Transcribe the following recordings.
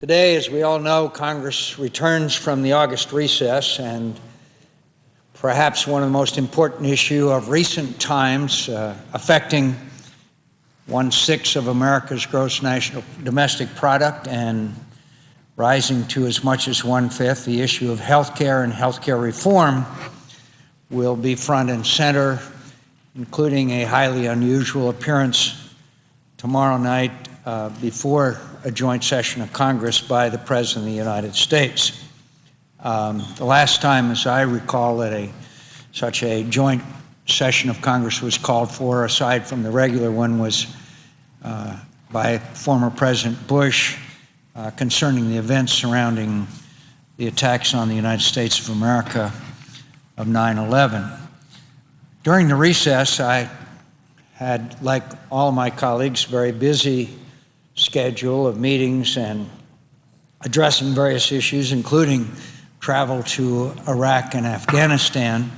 Today, as we all know, Congress returns from the August recess, and perhaps one of the most important issues of recent times, affecting 1/6 of America's gross national domestic product and rising to as much as 1/5, the issue of health care and health care reform will be front and center, including a highly unusual appearance tomorrow night before a joint session of Congress by the President of the United States. The last time, as I recall, that such a joint session of Congress was called for, aside from the regular one, was by former President Bush concerning the events surrounding the attacks on the United States of America of 9/11. During the recess, I had, like all my colleagues, very busy schedule of meetings and addressing various issues, including travel to Iraq and Afghanistan.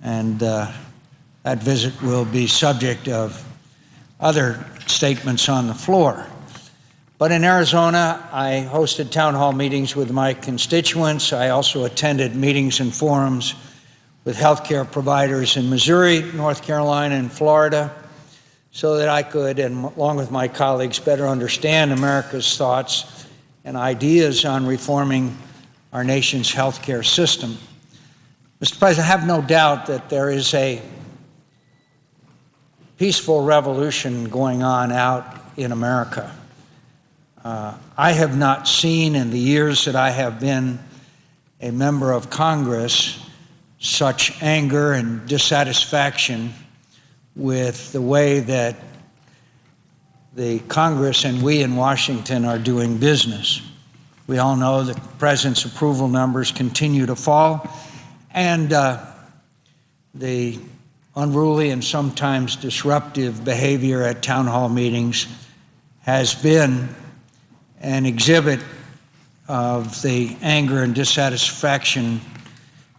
And that visit will be subject of other statements on the floor. But in Arizona, I hosted town hall meetings with my constituents. I also attended meetings and forums with healthcare providers in Missouri, North Carolina, and Florida, so that I could, and along with my colleagues, better understand America's thoughts and ideas on reforming our nation's healthcare system. Mr. President, I have no doubt that there is a peaceful revolution going on out in America. I have not seen in the years that I have been a member of Congress such anger and dissatisfaction with the way that the Congress and we in Washington are doing business. We all know that the President's approval numbers continue to fall, and the unruly and sometimes disruptive behavior at town hall meetings has been an exhibit of the anger and dissatisfaction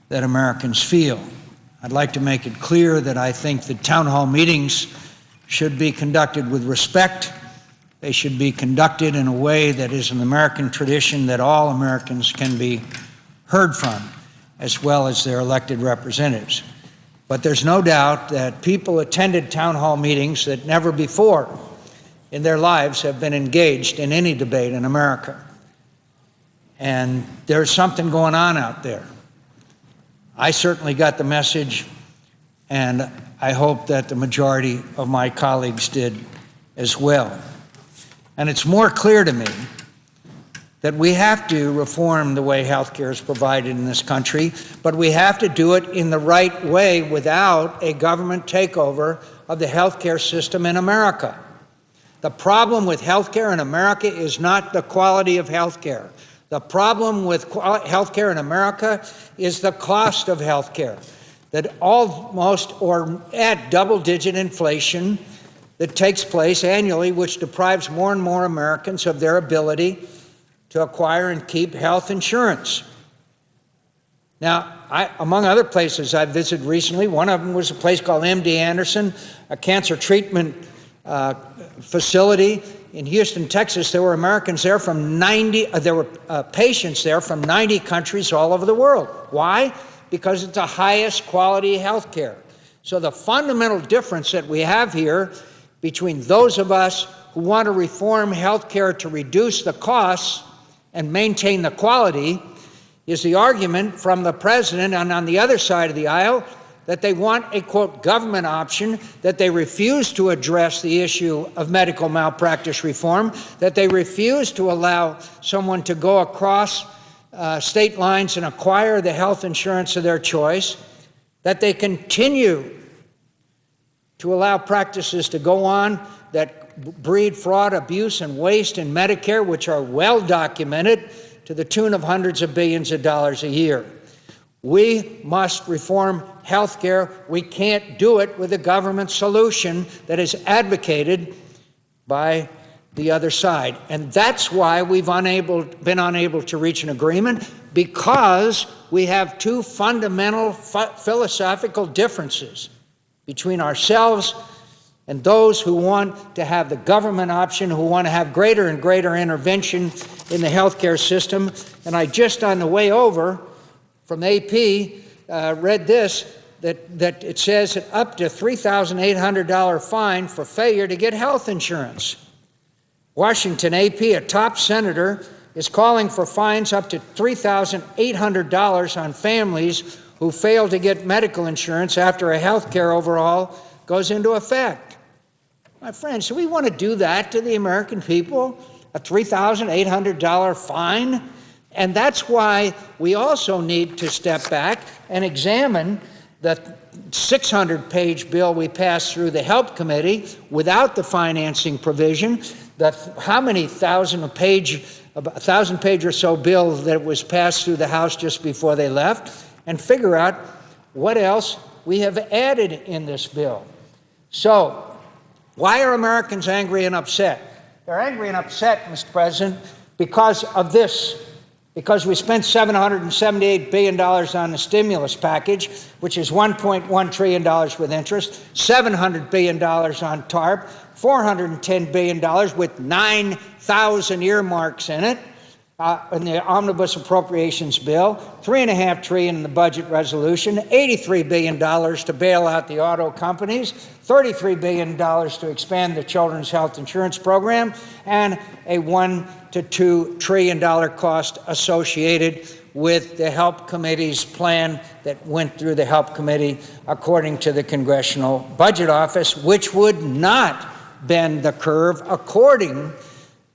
that Americans feel. I'd like to make it clear that I think that town hall meetings should be conducted with respect. They should be conducted in a way that is an American tradition that all Americans can be heard from, as well as their elected representatives. But there's no doubt that people attended town hall meetings that never before in their lives have been engaged in any debate in America. And there's something going on out there. I certainly got the message, and I hope that the majority of my colleagues did as well. And it's more clear to me that we have to reform the way health care is provided in this country, but we have to do it in the right way without a government takeover of the health care system in America. The problem with health care in America is not the quality of health care. The problem with health care in America is the cost of health care, that almost or at double-digit inflation that takes place annually, which deprives more and more Americans of their ability to acquire and keep health insurance. Now, among other places I visited recently, one of them was a place called MD Anderson, a cancer treatment facility in Houston, Texas. There were Americans there from patients there from 90 countries all over the world. Why? Because it's the highest quality health care. So the fundamental difference that we have here between those of us who want to reform health care to reduce the costs and maintain the quality is the argument from the President and on the other side of the aisle that they want a, quote, government option, that they refuse to address the issue of medical malpractice reform, that they refuse to allow someone to go across state lines and acquire the health insurance of their choice, that they continue to allow practices to go on that breed fraud, abuse, and waste in Medicare, which are well documented to the tune of hundreds of billions of dollars a year. We must reform health care. We can't do it with a government solution that is advocated by the other side. And that's why we've been unable to reach an agreement, because we have two fundamental philosophical differences between ourselves and those who want to have the government option, who want to have greater and greater intervention in the healthcare system. And I just on the way over from AP read this, that it says that up to $3,800 fine for failure to get health insurance. Washington AP, a top senator, is calling for fines up to $3,800 on families who fail to get medical insurance after a health care overhaul goes into effect. My friends, do we want to do that to the American people? A $3,800 fine? And that's why we also need to step back and examine the 600-page bill we passed through the Help Committee without the financing provision, how many 1,000-page or so bill that was passed through the House just before they left, and figure out what else we have added in this bill. So, why are Americans angry and upset? They're angry and upset, Mr. President, because of this. Because we spent $778 billion on the stimulus package, which is $1.1 trillion with interest, $700 billion on TARP, $410 billion with 9,000 earmarks in it, in the omnibus appropriations bill, $3.5 trillion in the budget resolution, $83 billion to bail out the auto companies, $33 billion to expand the children's health insurance program, and a $1 to $2 trillion cost associated with the Help Committee's plan that went through the Help Committee according to the Congressional Budget Office, which would not bend the curve according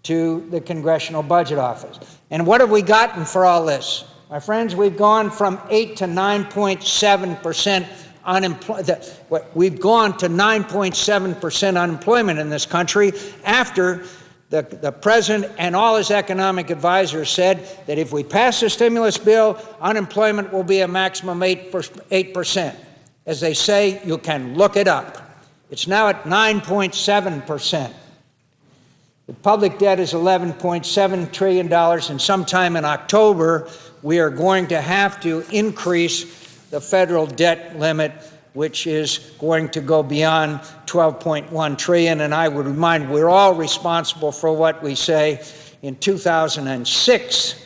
to the Congressional Budget Office. And what have we gotten for all this? My friends, we've gone from 8 to 9.7% unemployment. We've gone to 9.7% unemployment in this country after the president and all his economic advisors said that if we pass the stimulus bill, unemployment will be a maximum 8%. As they say, you can look it up. It's now at 9.7%. The public debt is $11.7 trillion, and sometime in October, we are going to have to increase the federal debt limit, which is going to go beyond $12.1 trillion. And I would remind, we're all responsible for what we say. In 2006,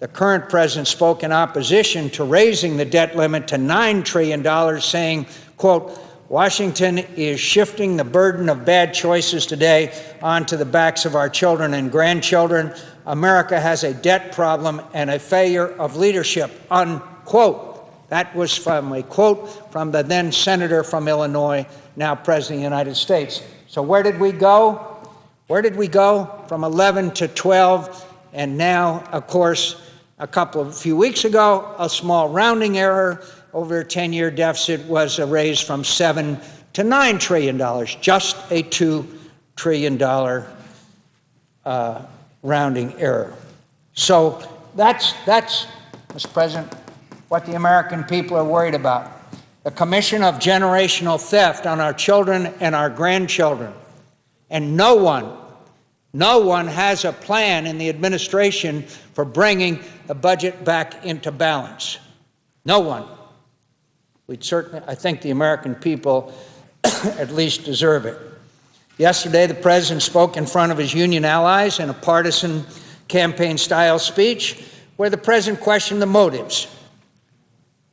the current president spoke in opposition to raising the debt limit to $9 trillion, saying, quote, Washington is shifting the burden of bad choices today onto the backs of our children and grandchildren. America has a debt problem and a failure of leadership, unquote. That was from a quote from the then senator from Illinois, now president of the United States. So where did we go? Where did we go? From 11 to 12, and now, of course, a few weeks ago, a small rounding error over a 10-year deficit was raised from $7 to $9 trillion, just a $2 trillion rounding error. So that's, Mr. President, what the American people are worried about. The commission of generational theft on our children and our grandchildren. And no one has a plan in the administration for bringing the budget back into balance. No one. I think the American people at least deserve it. Yesterday, the president spoke in front of his union allies in a partisan campaign-style speech where the president questioned the motives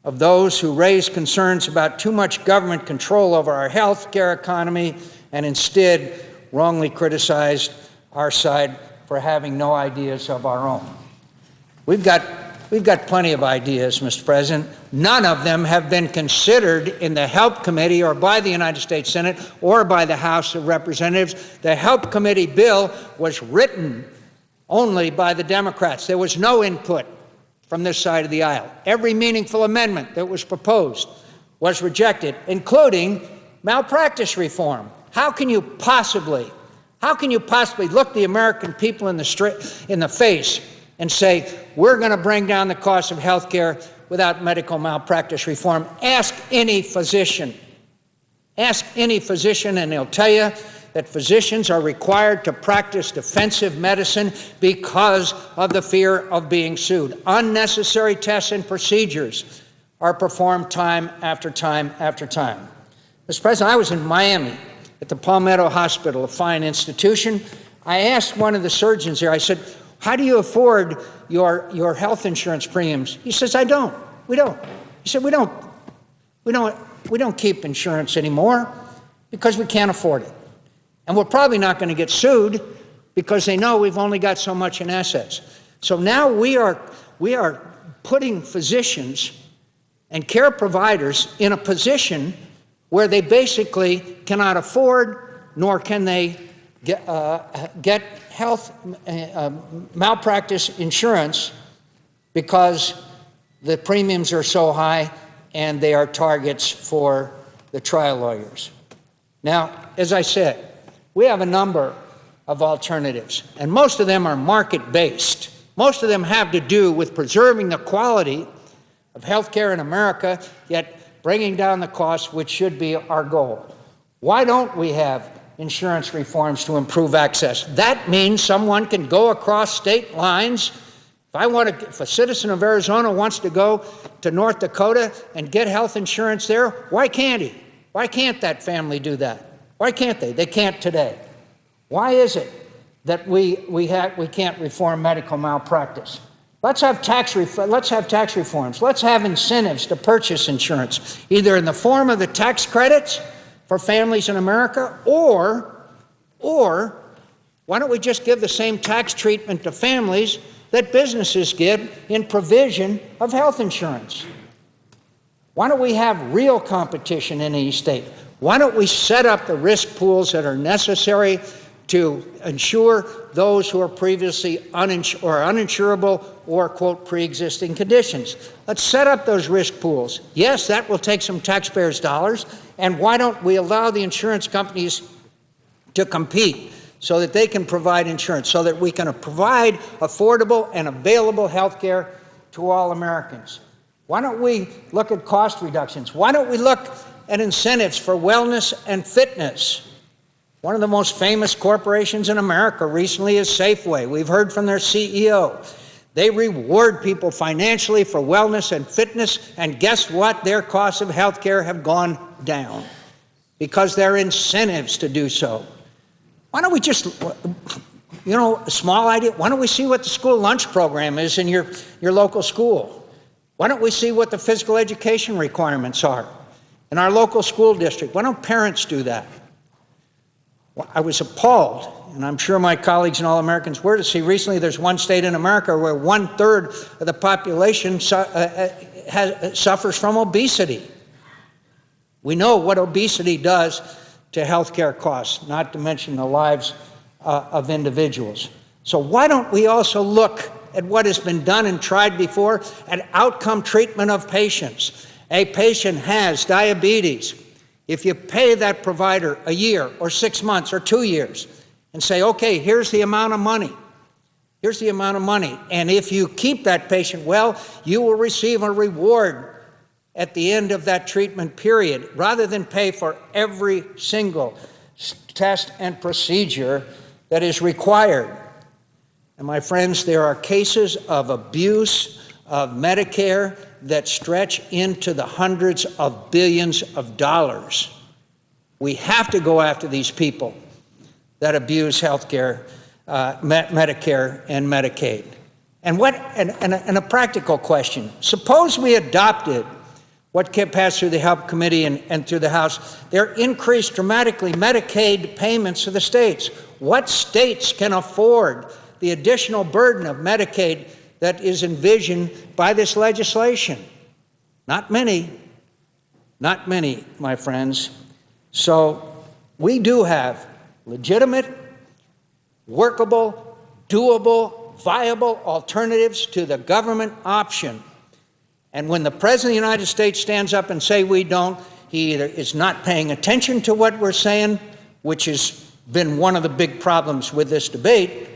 of those who raise concerns about too much government control over our health care economy and instead wrongly criticized our side for having no ideas of our own. We've got plenty of ideas, Mr. President. None of them have been considered in the Help Committee or by the United States Senate or by the House of Representatives. The Help Committee bill was written only by the Democrats. There was no input from this side of the aisle. Every meaningful amendment that was proposed was rejected, including malpractice reform. How can you possibly look the American people in the face and say, we're going to bring down the cost of health care without medical malpractice reform? Ask any physician. Ask any physician, and they'll tell you that physicians are required to practice defensive medicine because of the fear of being sued. Unnecessary tests and procedures are performed time after time after time. Mr. President, I was in Miami at the Palmetto Hospital, a fine institution. I asked one of the surgeons there, I said, how do you afford your health insurance premiums? He says, I don't. We don't. He said, we don't keep insurance anymore because we can't afford it. And we're probably not going to get sued because they know we've only got so much in assets. So now we are putting physicians and care providers in a position where they basically cannot afford, nor can they get health malpractice insurance because the premiums are so high and they are targets for the trial lawyers. Now, as I said, we have a number of alternatives, and most of them are market-based. Most of them have to do with preserving the quality of health care in America, yet bringing down the costs, which should be our goal. Why don't we have insurance reforms to improve access? That means someone can go across state lines. If a citizen of Arizona wants to go to North Dakota and get health insurance there, why can't he? Why can't that family do that? Why can't they? They can't today. Why is it that we can't reform medical malpractice? Let's have tax reforms. Let's have incentives to purchase insurance, either in the form of the tax credits for families in America, or why don't we just give the same tax treatment to families that businesses give in provision of health insurance? Why don't we have real competition in each state? Why don't we set up the risk pools that are necessary to insure those who are previously uninsurable or, quote, pre-existing conditions? Let's set up those risk pools. Yes, that will take some taxpayers' dollars. And why don't we allow the insurance companies to compete so that they can provide insurance, so that we can provide affordable and available health care to all Americans? Why don't we look at cost reductions? Why don't we look at incentives for wellness and fitness? One of the most famous corporations in America recently is Safeway. We've heard from their CEO. They reward people financially for wellness and fitness, and guess what? Their costs of health care have gone down because there are incentives to do so. Why don't we just, a small idea, why don't we see what the school lunch program is in your local school? Why don't we see what the physical education requirements are in our local school district? Why don't parents do that? Well, I was appalled, and I'm sure my colleagues and all Americans were, to see recently there's one state in America where 1/3 of the population suffers from obesity. We know what obesity does to healthcare costs, not to mention the lives of individuals. So why don't we also look at what has been done and tried before, at outcome treatment of patients? A patient has diabetes. If you pay that provider a year or 6 months or 2 years and say, okay, here's the amount of money. Here's the amount of money. And if you keep that patient well, you will receive a reward at the end of that treatment period, rather than pay for every single test and procedure that is required. And my friends, there are cases of abuse of Medicare that stretch into the hundreds of billions of dollars. We have to go after these people that abuse health care, Medicare and Medicaid. And a practical question. Suppose we adopted what passed through the Health Committee and through the House. They're increased dramatically Medicaid payments to the states. What states can afford the additional burden of Medicaid that is envisioned by this legislation? Not many. Not many, my friends. So we do have legitimate, workable, doable, viable alternatives to the government option. And when the President of the United States stands up and says we don't, he either is not paying attention to what we're saying, which has been one of the big problems with this debate,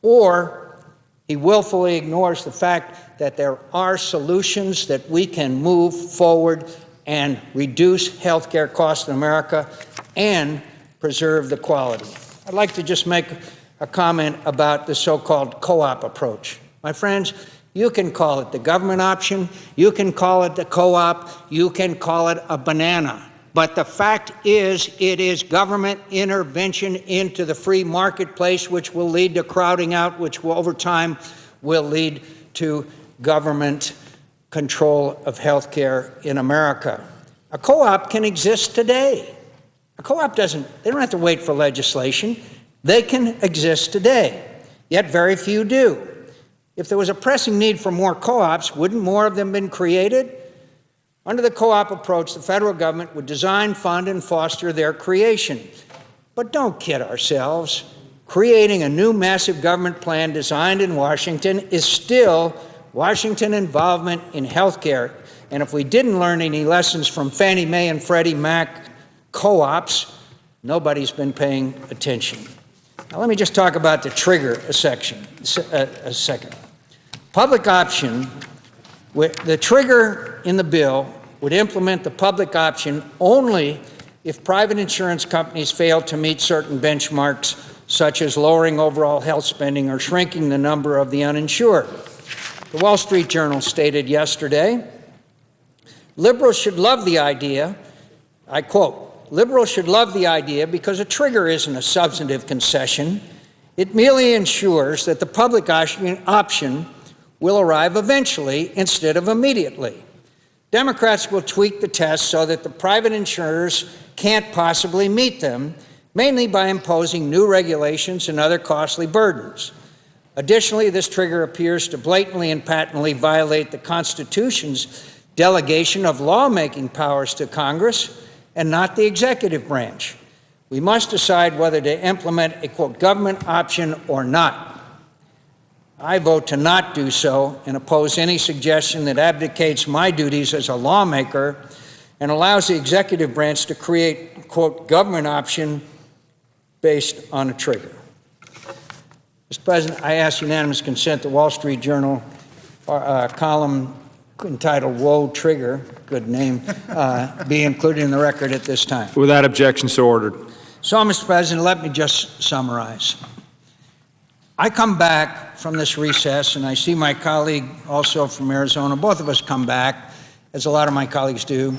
or he willfully ignores the fact that there are solutions that we can move forward and reduce health care costs in America and preserve the quality. I'd like to just make a comment about the so-called co-op approach. My friends, you can call it the government option, you can call it the co-op, you can call it a banana. But the fact is, it is government intervention into the free marketplace which will lead to crowding out, which will, over time will lead to government control of health care in America. A co-op can exist today. A co-op they don't have to wait for legislation. They can exist today, yet very few do. If there was a pressing need for more co-ops, wouldn't more of them been created? Under the co-op approach, the federal government would design, fund, and foster their creation. But don't kid ourselves. Creating a new massive government plan designed in Washington is still Washington involvement in health care. And if we didn't learn any lessons from Fannie Mae and Freddie Mac co-ops, nobody's been paying attention. Now let me just talk about the trigger a second. Public option, the trigger in the bill would implement the public option only if private insurance companies fail to meet certain benchmarks, such as lowering overall health spending or shrinking the number of the uninsured. The Wall Street Journal stated yesterday, liberals should love the idea, I quote, liberals should love the idea because a trigger isn't a substantive concession. It merely ensures that the public option will arrive eventually instead of immediately. Democrats will tweak the test so that the private insurers can't possibly meet them, mainly by imposing new regulations and other costly burdens. Additionally, this trigger appears to blatantly and patently violate the Constitution's delegation of lawmaking powers to Congress and not the executive branch. We must decide whether to implement a, quote, government option or not. I vote to not do so and oppose any suggestion that abdicates my duties as a lawmaker and allows the executive branch to create, quote, government option based on a trigger. Mr. President, I ask unanimous consent the Wall Street Journal column entitled Whoa Trigger, good name, be included in the record at this time. Without objection, so ordered. So, Mr. President, let me just summarize. I come back from this recess, and I see my colleague also from Arizona, both of us come back, as a lot of my colleagues do,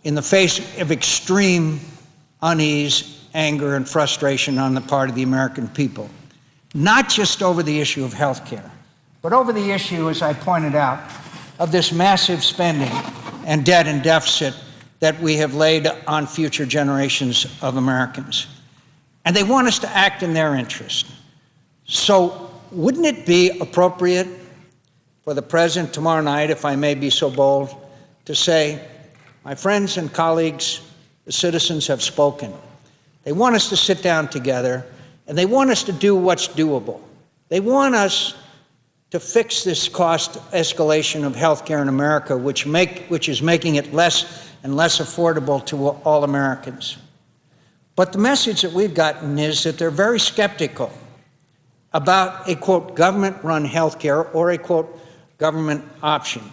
in the face of extreme unease, anger, and frustration on the part of the American people. Not just over the issue of health care, but over the issue, as I pointed out, of this massive spending and debt and deficit that we have laid on future generations of Americans. And they want us to act in their interest. So wouldn't it be appropriate for the President tomorrow night, if I may be so bold, to say, my friends and colleagues, the citizens have spoken. They want us to sit down together, and they want us to do what's doable. They want us to fix this cost escalation of health care in America, which is making it less and less affordable to all Americans. But the message that we've gotten is that they're very skeptical about a, quote, government-run health care or a, quote, government option.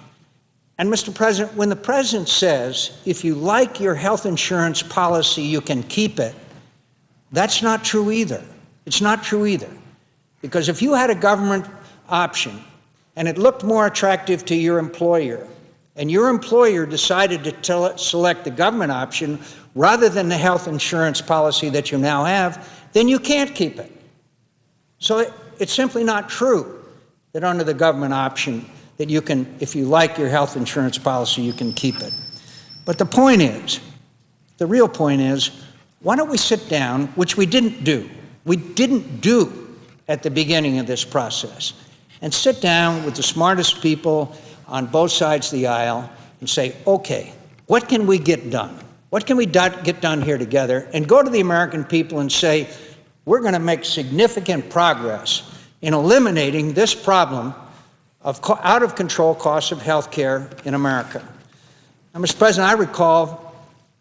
And, Mr. President, when the President says, if you like your health insurance policy, you can keep it, that's not true either. It's not true either. Because if you had a government option and it looked more attractive to your employer, and your employer decided to select the government option rather than the health insurance policy that you now have, then you can't keep it. So it's simply not true that under the government option that you can, if you like your health insurance policy, you can keep it. But the point is, the real point is, why don't we sit down, which we didn't do. We didn't do at the beginning of this process, and sit down with the smartest people on both sides of the aisle and say, okay, what can we get done? What can we get done here together? And go to the American people and say, we're going to make significant progress in eliminating this problem of out-of-control costs of health care in America. Now, Mr. President, I recall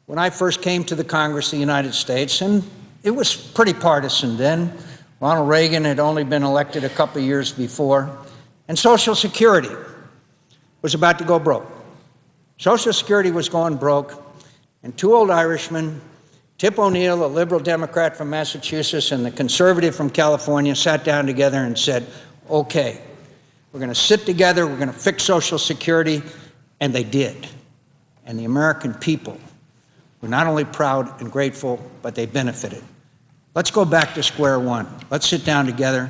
when I first came to the Congress of the United States, and it was pretty partisan then. Ronald Reagan had only been elected a couple of years before, and Social Security was about to go broke. Social Security was going broke, and two old Irishmen, Tip O'Neill, a liberal Democrat from Massachusetts, and the conservative from California, sat down together and said, okay, we're going to sit together, we're going to fix Social Security, and they did. And the American people were not only proud and grateful, but they benefited. Let's go back to square one. Let's sit down together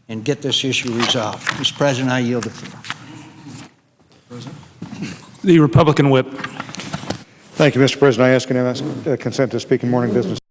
and get this issue resolved. Mr. President, I yield the floor. The Republican whip. Thank you, Mr. President. I ask consent to speak in morning business.